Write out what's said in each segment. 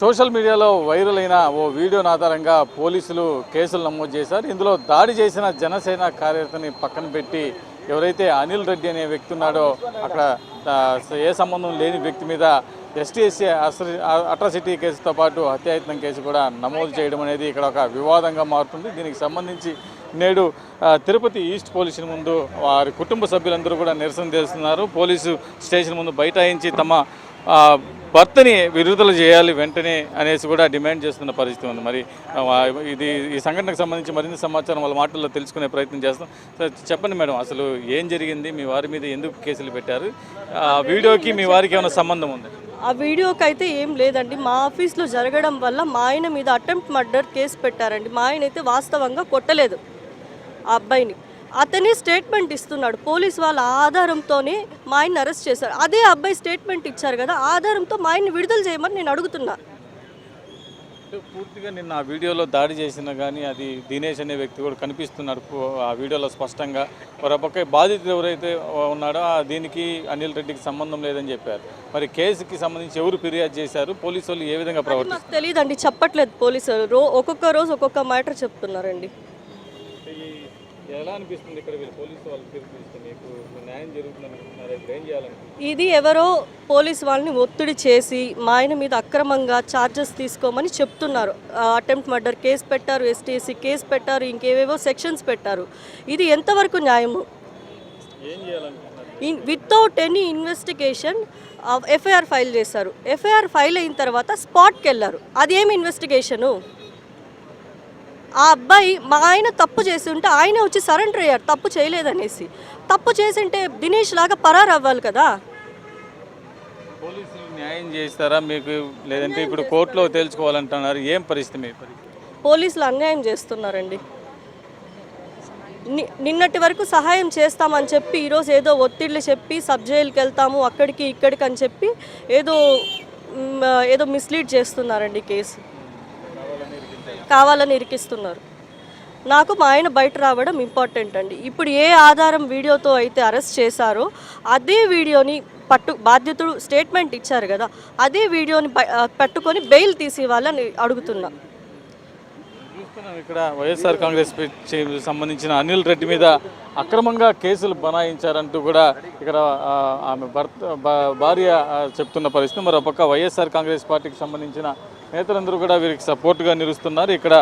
Social మీడియాలో viral అయిన ఓ వీడియోను ఆధారంగా పోలీసులు కేసులు నమోదు చేశారు. ఇందులో దాడి చేసిన జనసేన కార్యకర్తని పక్కన పెట్టి ఎవరైతే అనిల్ రెడ్డి అనే వ్యక్తి ఉన్నాడో అక్కడ ఏ సంబంధం లేని వ్యక్తి మీద ఎస్టీఎస్సీ అట్రాసిటీ కేసుతో పాటు హత్యాయత్నం కేసు కూడా నమోదు చేయడం అనేది ఇక్కడ ఒక వివాదంగా మారుతుంది. దీనికి సంబంధించి నేడు తిరుపతి ఈస్ట్ పోలీసు ముందు వారి కుటుంబ సభ్యులందరూ కూడా నిరసన చేస్తున్నారు. పోలీసు స్టేషన్ ముందు బైఠాయించి తమ భర్తని విడుదల చేయాలి వెంటనే అనేసి కూడా డిమాండ్ చేస్తున్న పరిస్థితి ఉంది. మరి ఈ సంఘటనకు సంబంధించి మరింత సమాచారం వాళ్ళ మాటల్లో తెలుసుకునే ప్రయత్నం చేస్తాం. చెప్పండి మేడం, అసలు ఏం జరిగింది, మీ వారి మీద ఎందుకు కేసులు పెట్టారు, వీడియోకి మీ వారికి ఏమైనా సంబంధం ఉంది? ఆ వీడియోకి అయితే ఏం లేదండి. మా ఆఫీస్లో జరగడం వల్ల మా ఆయన మీద అటెంప్ట్ మర్డర్ కేసు పెట్టారండి. మా ఆయన అయితే వాస్తవంగా కొట్టలేదు ఆ అబ్బాయిని. అతనే స్టేట్మెంట్ ఇస్తున్నాడు. పోలీస్ వాళ్ళ ఆధారంతోనే మా ఆయన్ని అరెస్ట్ చేశారు. అదే అబ్బాయి స్టేట్మెంట్ ఇచ్చారు కదా, ఆధారంతో మా ఆయన్ని విడుదల చేయమని నేను అడుగుతున్నా. పూర్తిగా నిన్న ఆ వీడియోలో దాడి చేసిన కానీ అది దినేష్ అనే వ్యక్తి కూడా కనిపిస్తున్నాడు ఆ వీడియోలో స్పష్టంగా. మరొక బాధితులు ఎవరైతే ఉన్నాడో దీనికి అనిల్ రెడ్డికి సంబంధం లేదని చెప్పారు. మరి కేసుకి సంబంధించి ఎవరు ఫిర్యాదు చేశారు, పోలీసు వాళ్ళు ఏ విధంగా ప్రవర్తిస్తారు తెలియదండి, చెప్పట్లేదు పోలీసులు. ఒక్కొక్క రోజు ఒక్కొక్క మ్యాటర్ చెప్తున్నారండి. ఎలా అనిపిస్తుంది ఇక్కడ పోలీసు వాళ్ళు మీకు న్యాయం జరుగుతుందనుకుంటున్నారా? ఏం చేయాలనుకుంటున్నారు? ఇది ఎవరో పోలీసు వాళ్ళని ఒత్తిడి చేసి మా ఆయన మీద అక్రమంగా ఛార్జెస్ తీసుకోమని చెప్తున్నారు. అటెంప్ట్ మర్డర్ కేసు పెట్టారు, ఎస్టీఎస్సీ కేసు పెట్టారు, ఇంకేవేవో సెక్షన్స్ పెట్టారు. ఇది ఎంతవరకు న్యాయము? ఏం చేయాలనుకుంటున్నారు? Without any investigation FIR file చేశారు. ఎఫ్ఐఆర్ ఫైల్ అయిన తర్వాత స్పాట్కి వెళ్ళారు. అదేమి ఇన్వెస్టిగేషను? ఆ అబ్బాయి మా ఆయన తప్పు చేసి ఉంటే ఆయనే వచ్చి సరెండర్ అయ్యారు తప్పు చేయలేదనేసి. తప్పు చేసింటే దినేష్ లాగా పరారు అవ్వాలి కదా. పోలీసులు న్యాయం చేస్తారా మీకు, లేదంటే ఇప్పుడు కోర్టులో తేల్చుకోవాలంటున్నారు? ఏం పరిస్థితి మీ పోలీసులు అన్యాయం చేస్తున్నారండి. నిన్నటి వరకు సహాయం చేస్తామని చెప్పి ఈరోజు ఏదో ఒత్తిళ్ళు చెప్పి సబ్ జైలుకి వెళ్తాము అక్కడికి ఇక్కడికి అని చెప్పి ఏదో మిస్లీడ్ చేస్తున్నారండి. కేసు కావాలని ఇరికిస్తున్నారు. నాకు మా ఆయన బయట రావడం ఇంపార్టెంట్ అండి. ఇప్పుడు ఏ ఆధారం వీడియోతో అయితే అరెస్ట్ చేశారో అదే వీడియోని బాధ్యతలు స్టేట్మెంట్ ఇచ్చారు కదా, అదే వీడియోని పట్టుకొని బెయిల్ తీసి వాళ్ళని అడుగుతున్నా. ఇక్కడ వైఎస్ఆర్ కాంగ్రెస్ సంబంధించిన అనిల్ రెడ్డి మీద అక్రమంగా కేసులు బనాయించారంటూ కూడా ఇక్కడ ఆమె భార్య చెప్తున్న పరిస్థితి. మరొక వైఎస్ఆర్ కాంగ్రెస్ పార్టీకి సంబంధించిన నేతలందరూ కూడా వీరికి సపోర్ట్గా నిలుస్తున్నారు. ఇక్కడ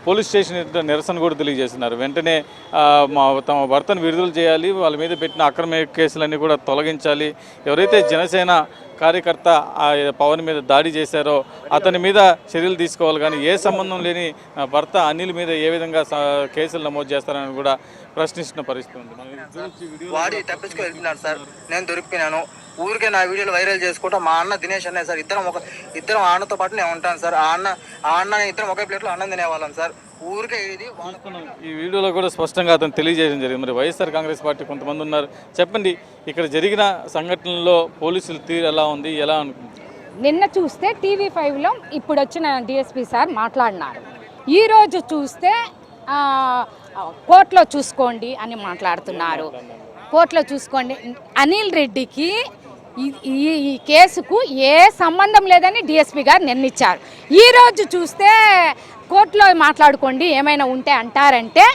పోలీస్ స్టేషన్ నిరసన కూడా తెలియజేస్తున్నారు. వెంటనే తమ భర్తను విడుదల చేయాలి, వాళ్ళ మీద పెట్టిన అక్రమ కేసులన్నీ కూడా తొలగించాలి. ఎవరైతే జనసేన కార్యకర్త పవన్ మీద దాడి చేశారో అతని మీద చర్యలు తీసుకోవాలి, కానీ ఏ సంబంధం లేని భర్త అనిల్ మీద ఏ విధంగా కేసులు నమోదు చేస్తారని కూడా ప్రశ్నిస్తున్న పరిస్థితి ఉంది. వాడి తప్పించుకు వెళ్తున్నాడు సార్, నేను దొరికిపోయినాను. ఊరికే నా వీడియోలు వైరల్ చేసుకుంటా మా అన్న దినేష్ అన్నయ్య సార్, ఇద్దరం అన్నతో పాటు నేను ఉంటాను సార్. ఆ అన్న ఇద్దరం ఒకే ప్లేట్లో అన్నం తినేవాళ్ళం సార్. ఊరికే ఇది ఈ వీడియోలో కూడా స్పష్టంగా అతను తెలియజేయడం జరిగింది. మరి వైఎస్ఆర్ కాంగ్రెస్ పార్టీ కొంతమంది ఉన్నారు, చెప్పండి ఇక్కడ జరిగిన సంఘటనలో పోలీసుల తీరు ఎలా ఉంది, ఎలా అనుకుంటుంది? నిన్న చూస్తే TV5లో ఇప్పుడు వచ్చిన డిఎస్పీ సార్ మాట్లాడినారు. ఈరోజు చూస్తే కోర్టులో చూసుకోండి అని మాట్లాడుతున్నారు. కోర్టులో చూసుకోండి, అనిల్ రెడ్డికి ఈ కేసుకు ఏ సంబంధం లేదని డిఎస్పీ గారు నిర్ణయించారు. ఈరోజు చూస్తే కోర్టులో మాట్లాడుకోండి ఏమైనా ఉంటే అంటారంటే,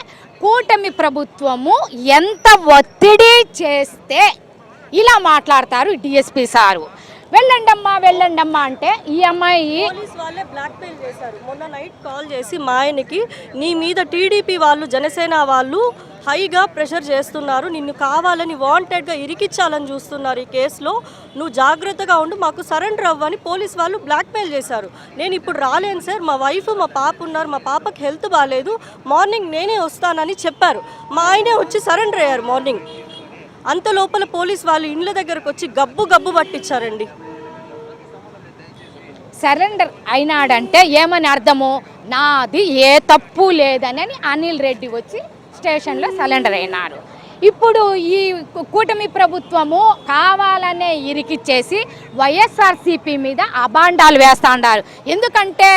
కూటమి ప్రభుత్వము ఎంత ఒత్తిడి చేస్తే ఇలా మాట్లాడతారు డిఎస్పీ సారు. వెళ్ళండమ్మా అంటే ఈ అమ్మాయి పోలీస్ వాళ్ళే బ్లాక్మెయిల్ చేశారు. మొన్న నైట్ కాల్ చేసి మా ఆయనకి నీ మీద టీడీపీ వాళ్ళు జనసేన వాళ్ళు హైగా ప్రెషర్ చేస్తున్నారు, నిన్ను కావాలని వాంటెడ్గా ఇరికిచ్చాలని చూస్తున్నారు ఈ కేసులో, నువ్వు జాగ్రత్తగా ఉండు, మాకు సరెండర్ అవ్వని పోలీస్ వాళ్ళు బ్లాక్మెయిల్ చేశారు. నేను ఇప్పుడు రాలేను సార్, మా వైఫ్ మా పాప ఉన్నారు, మా పాపకి హెల్త్ బాగాలేదు, మార్నింగ్ నేనే వస్తానని చెప్పారు. మా ఆయనే వచ్చి సరెండర్ అయ్యారు మార్నింగ్. అంత లోపల పోలీస్ వాళ్ళు ఇండ్ల దగ్గరకు వచ్చి గబ్బు పట్టించారండి. సరెండర్ అయినాడంటే ఏమని అర్థము, నాది ఏ తప్పు లేదని అనిల్ రెడ్డి వచ్చి స్టేషన్లో సరెండర్ అయినారు. ఇప్పుడు ఈ కూటమి ప్రభుత్వము కావాలనే ఇరికిచ్చేసి వైఎస్ఆర్సీపీ మీద అబాండాలు వేస్తూ ఉన్నారు. ఎందుకంటే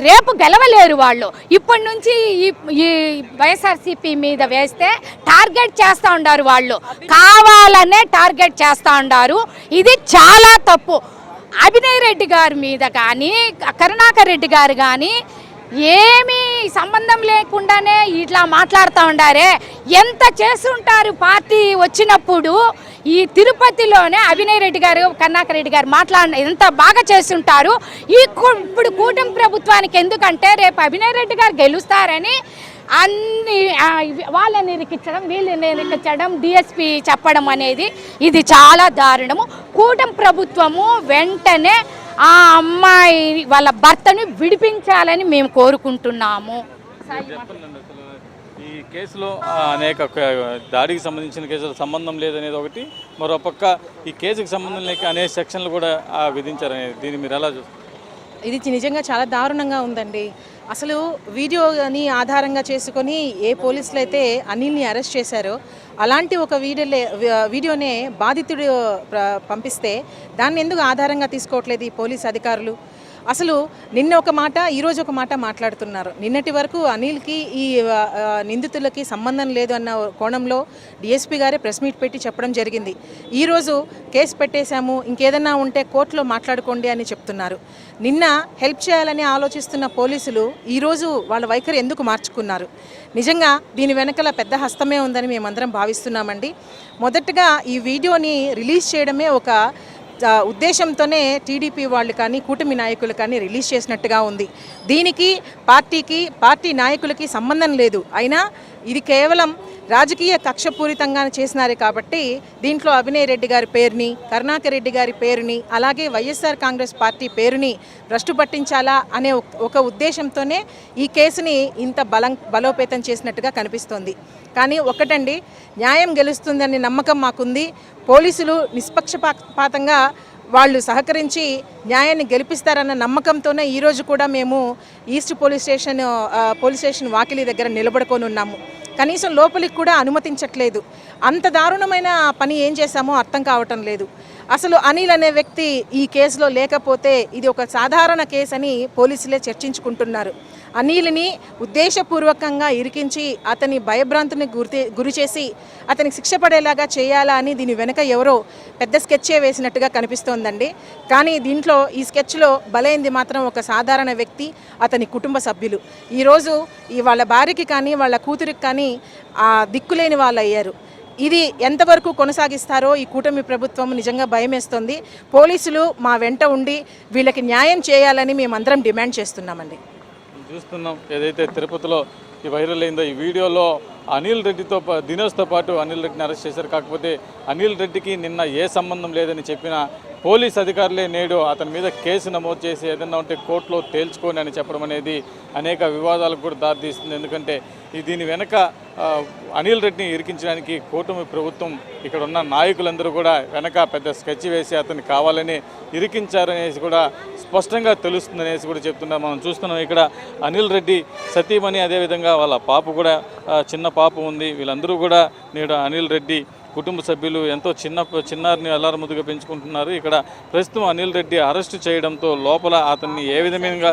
రేపు గెలవలేరు వాళ్ళు. ఇప్పటి నుంచి ఈ వైఎస్ఆర్సీపీ మీద వేస్తే టార్గెట్ చేస్తూ ఉన్నారు, వాళ్ళు కావాలనే టార్గెట్ చేస్తూ ఉన్నారు. ఇది చాలా తప్పు. అభినయ్ రెడ్డి గారి మీద కానీ కరుణాకర్ రెడ్డి గారు కానీ ఏమీ సంబంధం లేకుండానే ఇట్లా మాట్లాడుతూ ఉండారే. ఎంత చేస్తుంటారు పార్టీ వచ్చినప్పుడు. ఈ తిరుపతిలోనే అభినయ్ రెడ్డి గారు కరుణాకర్ రెడ్డి గారు ఎంత బాగా చేస్తుంటారు. ఇప్పుడు కూటమి ప్రభుత్వానికి ఎందుకంటే రేపు అభినయ్ రెడ్డి గారు గెలుస్తారని అన్ని వాళ్ళని ఇరికించడం వీళ్ళని ఇరికించడం డిఎస్పీ చెప్పడం అనేది ఇది చాలా దారుణము. కూటమి ప్రభుత్వము వెంటనే ఆ అమ్మాయి వాళ్ళ భర్తను విడిపించాలని మేము కోరుకుంటున్నాము. ఈ కేసులో అనేక దాడికి సంబంధించిన కేసులు సంబంధం లేదనేది ఒకటి, మరోపక్క ఈ కేసుకు సంబంధం లేక అనేక సెక్షన్లు కూడా విధించారనేది, దీన్ని మీరు ఎలా చూస్తారు? ఇది నిజంగా చాలా దారుణంగా ఉందండి. అసలు వీడియోని ఆధారంగా చేసుకొని ఏ పోలీసులు అయితే అనిల్ని అరెస్ట్ చేశారో అలాంటి ఒక వీడియోనే బాధితుడు పంపిస్తే దాన్ని ఎందుకు ఆధారంగా తీసుకోవట్లేదు ఈ పోలీస్ అధికారులు? అసలు నిన్న ఒక మాట ఈరోజు ఒక మాట మాట్లాడుతున్నారు. నిన్నటి వరకు అనిల్కి ఈ నిందితులకి సంబంధం లేదు అన్న కోణంలో డిఎస్పీ గారే ప్రెస్ మీట్ పెట్టి చెప్పడం జరిగింది. ఈరోజు కేసు పెట్టేశాము, ఇంకేదన్నా ఉంటే కోర్టులో మాట్లాడుకోండి అని చెప్తున్నారు. నిన్న హెల్ప్ చేయాలని ఆలోచిస్తున్న పోలీసులు ఈరోజు వాళ్ళ వైఖరి ఎందుకు మార్చుకున్నారు? నిజంగా దీని వెనకల పెద్ద హస్తమే ఉందని మేమందరం భావిస్తున్నామండి. మొదటగా ఈ వీడియోని రిలీజ్ చేయడమే ఒక ఉద్దేశంతోనే టీడీపీ వాళ్ళు కానీ కూటమి నాయకులు కానీ రిలీజ్ చేసినట్టుగా ఉంది. దీనికి పార్టీ నాయకులకి సంబంధం లేదు. అయినా ఇది కేవలం రాజకీయ కక్షపూరితంగా చేసినారు కాబట్టి దీంట్లో అభినయ్ రెడ్డి గారి పేరుని, కరుణాకర్ రెడ్డి గారి పేరుని, అలాగే వైఎస్ఆర్ కాంగ్రెస్ పార్టీ పేరుని భ్రష్టు పట్టించాలా అనే ఒక ఉద్దేశంతోనే ఈ కేసుని ఇంత బలోపేతం చేసినట్టుగా కనిపిస్తోంది. కానీ ఒకటండి, న్యాయం గెలుస్తుందనే నమ్మకం మాకుంది. పోలీసులు నిష్పక్షపాతంగా వాళ్ళు సహకరించి న్యాయాన్ని గెలిపిస్తారన్న నమ్మకంతోనే ఈరోజు కూడా మేము ఈస్ట్ పోలీస్ స్టేషన్ వాకిలి దగ్గర నిలబడుకొని ఉన్నాము. కనీసం లోపలికి కూడా అనుమతించట్లేదు. అంత దారుణమైన పని ఏం చేశామో అర్థం కావటం లేదు. అసలు అనిల్ అనే వ్యక్తి ఈ కేసులో లేకపోతే ఇది ఒక సాధారణ కేసు అని పోలీసులే చర్చించుకుంటున్నారు. అనిల్ని ఉద్దేశపూర్వకంగా ఇరికించి అతని భయభ్రాంతిని గురి చేసి అతనికి శిక్ష పడేలాగా చేయాలా అని దీని వెనక ఎవరో పెద్ద స్కెచ్చే వేసినట్టుగా కనిపిస్తోందండి. కానీ దీంట్లో ఈ స్కెచ్లో బలైంది మాత్రం ఒక సాధారణ వ్యక్తి, అతని కుటుంబ సభ్యులు. ఈరోజు వాళ్ళ భార్యకి కానీ వాళ్ళ కూతురికి కానీ దిక్కులేని వాళ్ళు అయ్యారు. ఇది ఎంతవరకు కొనసాగిస్తారో ఈ కూటమి ప్రభుత్వం నిజంగా భయమేస్తుంది. పోలీసులు మా వెంట ఉండి వీళ్ళకి న్యాయం చేయాలని మేమందరం డిమాండ్ చేస్తున్నామండి. చూస్తున్నాం ఏదైతే తిరుపతిలో ఈ వైరల్ అయిందో ఈ వీడియోలో అనిల్ రెడ్డితో దినేష్తో పాటు అనిల్ రెడ్డిని అరెస్ట్ చేశారు. కాకపోతే అనిల్ రెడ్డికి నిన్న ఏ సంబంధం లేదని చెప్పిన పోలీస్ అధికారులే నేడు అతని మీద కేసు నమోదు చేసి ఏదన్నా ఉంటే కోర్టులో తేల్చుకోండి అని చెప్పడం అనేది అనేక వివాదాలకు కూడా దారితీస్తుంది. ఎందుకంటే దీని వెనక అనిల్ రెడ్డిని ఇరికించడానికి కూటమి ప్రభుత్వం ఇక్కడ ఉన్న నాయకులందరూ కూడా వెనక పెద్ద స్కెచ్ వేసి అతన్ని కావాలని ఇరికించారనేసి కూడా స్పష్టంగా తెలుస్తుందనేసి కూడా చెప్తున్నారు. మనం చూస్తున్నాం ఇక్కడ అనిల్ రెడ్డి సతీమణి, అదేవిధంగా వాళ్ళ పాప కూడా చిన్న పాప ఉంది. వీళ్ళందరూ కూడా నేడు అనిల్ రెడ్డి కుటుంబ సభ్యులు ఎంతో చిన్నారిని అల్లారముద్దుగా పెంచుకుంటున్నారు. ఇక్కడ ప్రస్తుతం అనిల్ రెడ్డి అరెస్టు చేయడంతో లోపల అతన్ని ఏ విధంగా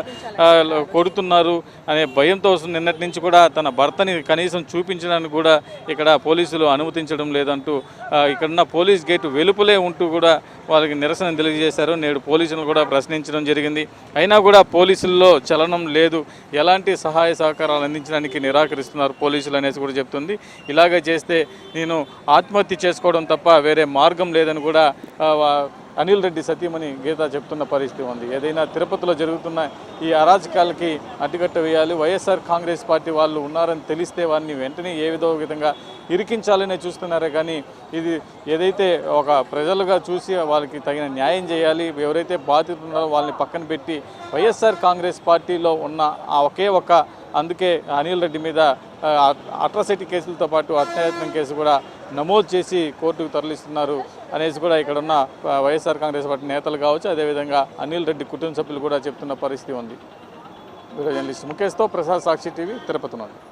కొడుతున్నారు అనే భయంతో నిన్నటి నుంచి కూడా తన భర్తని కనీసం చూపించడానికి కూడా ఇక్కడ పోలీసులు అనుమతించడం లేదంటూ ఇక్కడున్న పోలీస్ గేటు వెలుపలే ఉంటూ కూడా వాళ్ళకి నిరసన తెలియజేశారు. నేడు పోలీసులను కూడా ప్రశ్నించడం జరిగింది. అయినా కూడా పోలీసుల్లో చలనం లేదు, ఎలాంటి సహాయ సహకారాలు అందించడానికి నిరాకరిస్తున్నారు పోలీసులు అనేసి కూడా చెప్తుంది. ఇలాగే చేస్తే నేను ఆత్మహత్య చేసుకోవడం తప్ప వేరే మార్గం లేదని కూడా అనిల్ రెడ్డి సతీమణి గీత చెప్తున్న పరిస్థితి ఉంది. ఏదైనా తిరుపతిలో జరుగుతున్న ఈ అరాచకాలకి అడ్డుకట్ట వేయాలి. వైఎస్ఆర్ కాంగ్రెస్ పార్టీ వాళ్ళు ఉన్నారని తెలిస్తే వారిని వెంటనే ఏ విధంగా ఇరికించాలనే చూస్తున్నారే కానీ ఇది ఏదైతే ఒక ప్రజలుగా చూసి వాళ్ళకి తగిన న్యాయం చేయాలి. ఎవరైతే బాధితులు ఉన్నారో వాళ్ళని పక్కన పెట్టి వైఎస్ఆర్ కాంగ్రెస్ పార్టీలో ఉన్న ఒకే అందుకే అనిల్ రెడ్డి మీద అట్రాసిటీ కేసులతో పాటు అత్యాయత్నం కేసు కూడా నమోదు చేసి కోర్టుకు తరలిస్తున్నారు అనేసి కూడా ఇక్కడున్న వైఎస్ఆర్ కాంగ్రెస్ పార్టీ నేతలు కావచ్చు, అదేవిధంగా అనిల్ రెడ్డి కుటుంబ సభ్యులు కూడా చెప్తున్న పరిస్థితి ఉంది. వీడియో జర్నలిస్ట్ ముఖేష్తో ప్రసాద్, సాక్షి టీవీ, తిరుపతి నుండి.